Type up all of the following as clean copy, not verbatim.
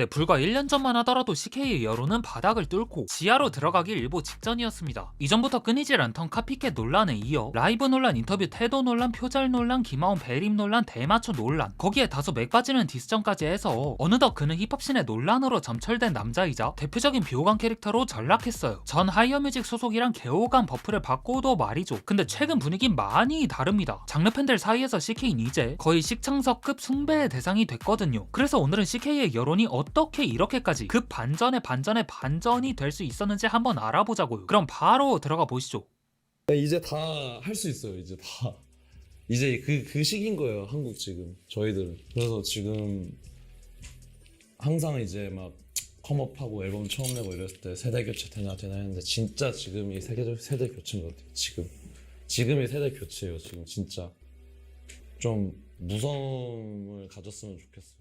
네, 불과 1년 전만 하더라도 CK의 여론은 바닥을 뚫고 지하로 들어가기 일보 직전이었습니다. 이전부터 끊이질 않던 카피캣 논란에 이어 라이브 논란, 인터뷰 태도 논란, 표절 논란, 김하온 배림 논란, 대마초 논란, 거기에 다소 맥 빠지는 디스전까지 해서 어느덧 그는 힙합씬의 논란으로 점철된 남자이자 대표적인 비호감 캐릭터로 전락했어요. 전 하이어뮤직 소속이랑 개호감 버프를 받고도 말이죠. 근데 최근 분위기는 많이 다릅니다. 장르 팬들 사이에서 CK는 이제 거의 식창석급 숭배의 대상이 됐거든요. 그래서 오늘은 CK의 여론이 어떻게 이렇게까지 급 반전의 반전이 될 수 있었는지 한번 알아보자고요. 그럼 바로 들어가 보시죠. 이제 다 할 수 있어요. 이제 다. 이제 그 시기인 거예요. 한국 지금 저희들은. 그래서 지금 항상 이제 막 컴업하고 앨범 처음 내고 이랬을 때 세대 교체 되나 했는데 진짜 지금이 세대 교체인 것 같아요. 지금이 세대 교체예요. 지금 진짜 좀 무서움을 가졌으면 좋겠어요.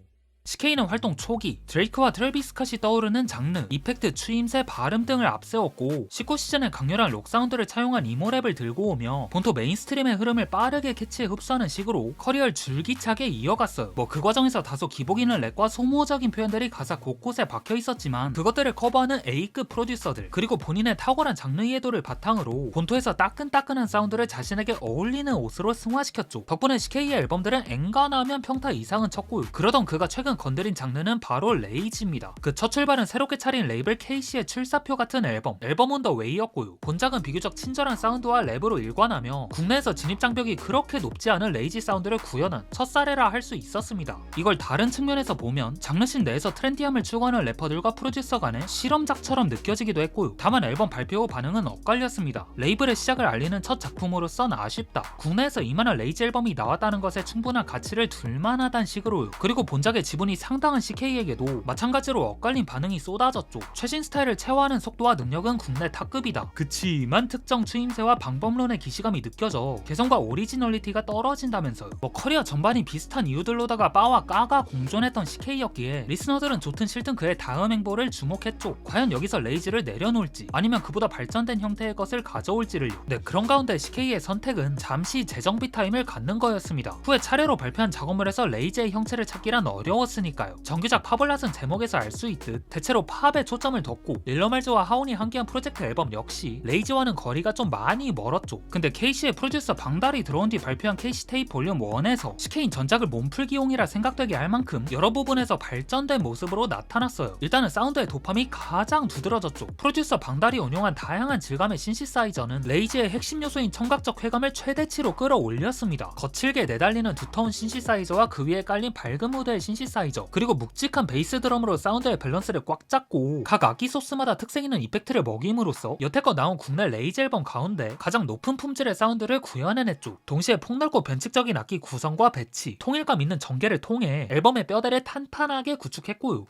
CK는 활동 초기 드레이크와 트래비스 스캇이 떠오르는 장르, 이펙트, 추임새, 발음 등을 앞세웠고 19시즌에 강렬한 록 사운드를 차용한 이모랩을 들고 오며 본토 메인스트림의 흐름을 빠르게 캐치해 흡수하는 식으로 커리어를 줄기차게 이어갔어요. 그 과정에서 다소 기복 있는 랩과 소모적인 표현들이 가사 곳곳에 박혀 있었지만 그것들을 커버하는 A급 프로듀서들 그리고 본인의 탁월한 장르 이해도를 바탕으로 본토에서 따끈따끈한 사운드를 자신에게 어울리는 옷으로 승화시켰죠. 덕분에 CK의 앨범들은 엔간하면 평타 이상은 쳤고요. 그러던 그가 최근 건드린 장르는 바로 레이지입니다. 그 첫 출발은 새롭게 차린 레이블 KC의 출사표 같은 앨범 온 더 웨이였고요. 본작은 비교적 친절한 사운드와 랩으로 일관하며 국내에서 진입 장벽이 그렇게 높지 않은 레이지 사운드를 구현한 첫 사례라 할 수 있었습니다. 이걸 다른 측면에서 보면 장르씬 내에서 트렌디함을 추구하는 래퍼들과 프로듀서 간의 실험작처럼 느껴지기도 했고요. 다만 앨범 발표 후 반응은 엇갈렸습니다. 레이블의 시작을 알리는 첫 작품으로선 아쉽다. 국내에서 이만한 레이지 앨범이 나왔다는 것에 충분한 가치를 둘만하단 식으로요. 그리고 본작의 지분이 상당한 CK에게도 마찬가지로 엇갈린 반응이 쏟아졌죠. 최신 스타일을 체화하는 속도와 능력은 국내 탑급이다. 그치만 특정 추임새와 방법론의 기시감이 느껴져 개성과 오리지널리티가 떨어진다면서요. 커리어 전반이 비슷한 이유들로다가 빠와 까가 공존했던 CK였기에 리스너들은 좋든 싫든 그의 다음 행보를 주목했죠. 과연 여기서 레이지를 내려놓을지 아니면 그보다 발전된 형태의 것을 가져올지를요. 네, 그런 가운데 CK의 선택은 잠시 재정비 타임을 갖는 거였습니다. 후에 차례로 발표한 작업물에서 레이지의 형체를 찾기란 어려웠으니까요. 정규작 파블랏은 제목에서 알 수 있듯 대체로 팝에 초점을 뒀고 릴러말즈와 하온이 함께한 프로젝트 앨범 역시 레이지와는 거리가 좀 많이 멀었죠. 근데 KC의 프로듀서 방달이 들어온 뒤 발표한 KC 테이프 볼륨 1에서 CK인 전작을 몸풀기용이라 생각되게 할 만큼 여러 부분에서 발전된 모습으로 나타났어요. 일단은 사운드의 도팜이 가장 두드러졌죠. 프로듀서 방달이 운용한 다양한 질감의 신시사이저는 레이지의 핵심 요소인 청각적 쾌감을 최대치로 끌어올렸습니다. 거칠게 내달리는 두터운 신시사이저와 그 위에 깔린 밝은 무드의 신시사이저 그리고 묵직한 베이스 드럼으로 사운드의 밸런스를 꽉 잡고 각 악기 소스마다 특색 있는 이펙트를 먹임으로써 여태껏 나온 국내 레이지 앨범 가운데 가장 높은 품질의 사운드를 구현해냈죠. 동시에 폭넓고 변칙적인 악기 구성과 배치, 통일감 있는 전개를 통해 앨범의 뼈대를 탄탄하게 구축했고요.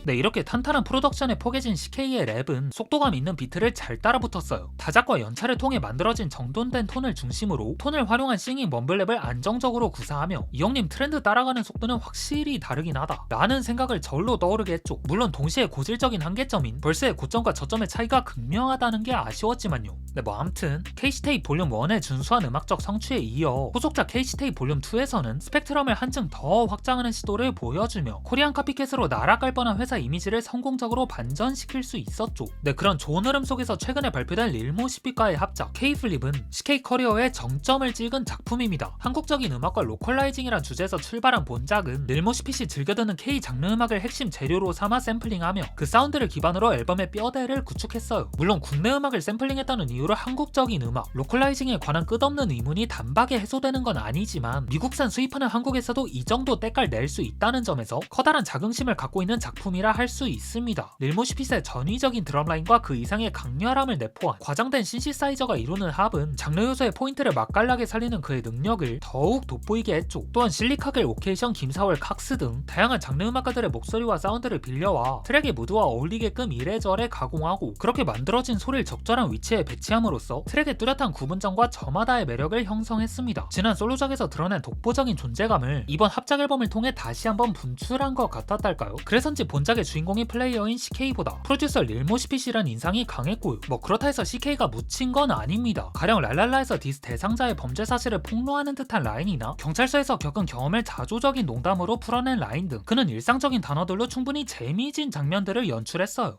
네, 이렇게 탄탄한 프로덕션에 포개진 CK의 랩은 속도감 있는 비트를 잘 따라붙었어요. 다작과 연차를 통해 만들어진 정돈된 톤을 중심으로 톤을 활용한 싱잉 멈블랩을 안정적으로 구사하며 이 형님 트렌드 따라가는 속도는 확실히 다르긴 하다 라는 생각을 절로 떠오르게 했죠. 물론 동시에 고질적인 한계점인 벌스의 고점과 저점의 차이가 극명하다는 게 아쉬웠지만요. 네, 암튼 KC테이프 볼륨 1의 준수한 음악적 성취에 이어 후속작 KC테이프 볼륨 2에서는 스펙트럼을 한층 더 확장하는 시도를 보여주며 코리안 카피캣으로 날아갈 뻔한 회사 이미지를 성공적으로 반전시킬 수 있었죠. 네, 그런 좋은 흐름 속에서 최근에 발표된 릴모시피과의 합작 K-플립은 CK 커리어의 정점을 찍은 작품입니다. 한국적인 음악과 로컬라이징이란 주제에서 출발한 본작은 릴모시핏이 즐겨 듣는 K 장르 음악을 핵심 재료로 삼아 샘플링하며 그 사운드를 기반으로 앨범의 뼈대를 구축했어요. 물론 국내 음악을 샘플링했다는 이유로 한국적인 음악, 로컬라이징에 관한 끝없는 의문이 단박에 해소되는 건 아니지만 미국산 수입하는 한국에서도 이 정도 때깔 낼 수 있다는 점에서 커다란 자긍심을 갖고 있는 작품이라 할 수 있습니다. 릴모시핏의 전위적인 드럼라인과 그 이상의 강렬함을 내포한 과장된 신시사이저가 이루는 합은 장르 요소의 포인트를 맛깔나게 살리는 그의 능력을 더욱 돋보이게 했죠. 또한 실리카겔, 오케이션, 김사월, 칵스 등 다양한 장르 음악가들의 목소리와 사운드를 빌려와 트랙의 무드와 어울리게끔 이래저래 가공하고 그렇게 만들어진 소리를 적절한 위치에 배치함으로써 트랙의 뚜렷한 구분점과 저마다의 매력을 형성했습니다. 지난 솔로작에서 드러낸 독보적인 존재감을 이번 합작 앨범을 통해 다시 한번 분출한 것 같았달까요? 그래서인지 본작 원작의 주인공이 플레이어인 CK보다 프로듀서 릴모시핏이란 인상이 강했고요. 뭐 그렇다 해서 CK가 묻힌 건 아닙니다. 가령 랄랄라에서 디스 대상자의 범죄 사실을 폭로하는 듯한 라인이나 경찰서에서 겪은 경험을 자조적인 농담으로 풀어낸 라인 등 그는 일상적인 단어들로 충분히 재미진 장면들을 연출했어요.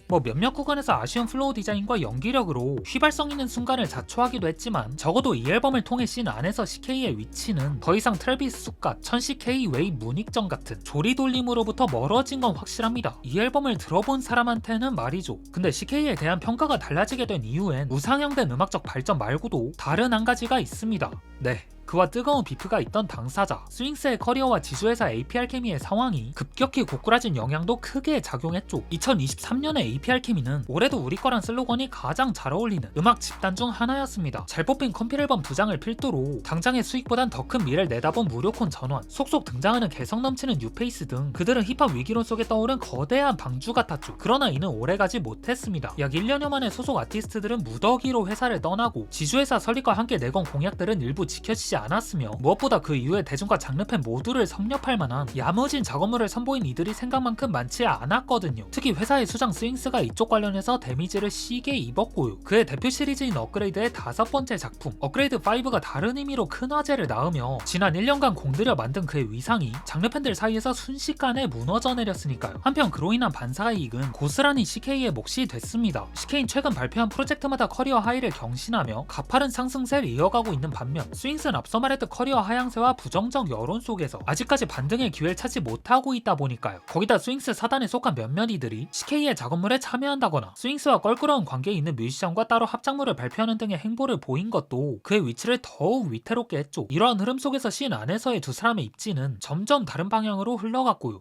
뭐 몇몇 구간에서 아쉬운 플로우 디자인과 연기력으로 휘발성 있는 순간을 자초하기도 했지만 적어도 이 앨범을 통해 씬 안에서 CK의 위치는 더 이상 트래비스 스캇, 천시 K 웨이 문익정 같은 조리돌림으로부터 멀어진 건 확실합니다. 이 앨범을 들어본 사람한테는 말이죠. 근데 CK에 대한 평가가 달라지게 된 이유엔 우상향된 음악적 발전 말고도 다른 한 가지가 있습니다. 네. 그와 뜨거운 비프가 있던 당사자 스윙스의 커리어와 지주회사 APR케미의 상황이 급격히 고꾸라진 영향도 크게 작용했죠. 2023년의 APR케미는 올해도 우리 거란 슬로건이 가장 잘 어울리는 음악 집단 중 하나였습니다. 잘 뽑힌 컴필 앨범 2장을 필두로 당장의 수익보단 더 큰 미래를 내다본 무료콘 전원, 속속 등장하는 개성 넘치는 뉴페이스 등 그들은 힙합 위기론 속에 떠오른 거대한 방주 같았죠. 그러나 이는 오래가지 못했습니다. 약 1년여 만에 소속 아티스트들은 무더기로 회사를 떠나고 지주회사 설립과 함께 내건 공약들은 일부 지켜지지 않았으며 무엇보다 그 이후에 대중과 장르팬 모두를 섭렵할 만한 야무진 작업물을 선보인 이들이 생각만큼 많지 않았거든요. 특히 회사의 수장 스윙스가 이쪽 관련해서 데미지를 시게 입었고요. 그의 대표 시리즈인 업그레이드의 5번째 작품 업그레이드 5가 다른 의미로 큰 화제를 낳으며 지난 1년간 공들여 만든 그의 위상이 장르팬들 사이에서 순식간에 무너져 내렸으니까요. 한편 그로 인한 반사 이익은 고스란히 CK의 몫이 됐습니다. CK는 최근 발표한 프로젝트마다 커리어 하이를 경신하며 가파른 상승세를 이어가고 있는 반면 스윙스는 앞서 말했던 커리어 하향세와 부정적 여론 속에서 아직까지 반등의 기회를 찾지 못하고 있다 보니까요. 거기다 스윙스 사단에 속한 몇몇 이들이 CK의 작업물에 참여한다거나 스윙스와 껄끄러운 관계에 있는 뮤지션과 따로 합작물을 발표하는 등의 행보를 보인 것도 그의 위치를 더욱 위태롭게 했죠. 이러한 흐름 속에서 씬 안에서의 두 사람의 입지는 점점 다른 방향으로 흘러갔고요.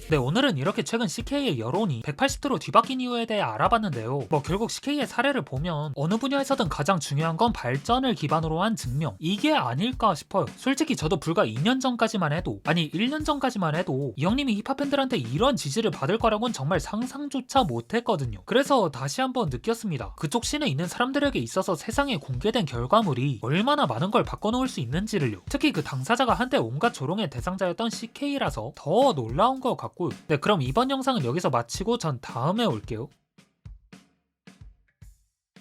네, 오늘은 이렇게 최근 CK의 여론이 180도로 뒤바뀐 이유에 대해 알아봤는데요. 뭐 결국 CK의 사례를 보면 어느 분야에서든 가장 중요한 건 발전을 기반으로 한 증명, 이게 아닐까 싶어요. 솔직히 저도 불과 2년 전까지만 해도, 아니 1년 전까지만 해도 이 형님이 힙합 팬들한테 이런 지지를 받을 거라고는 정말 상상조차 못했거든요. 그래서 다시 한번 느꼈습니다. 그쪽 씬에 있는 사람들에게 있어서 세상에 공개된 결과물이 얼마나 많은 걸 바꿔놓을 수 있는지를요. 특히 그 당사자가 한때 온갖 조롱의 대상자였던 CK라서 더 놀라운 것 같고요. 네, 그럼 이번 영상은 여기서 마치고 전 다음에 올게요.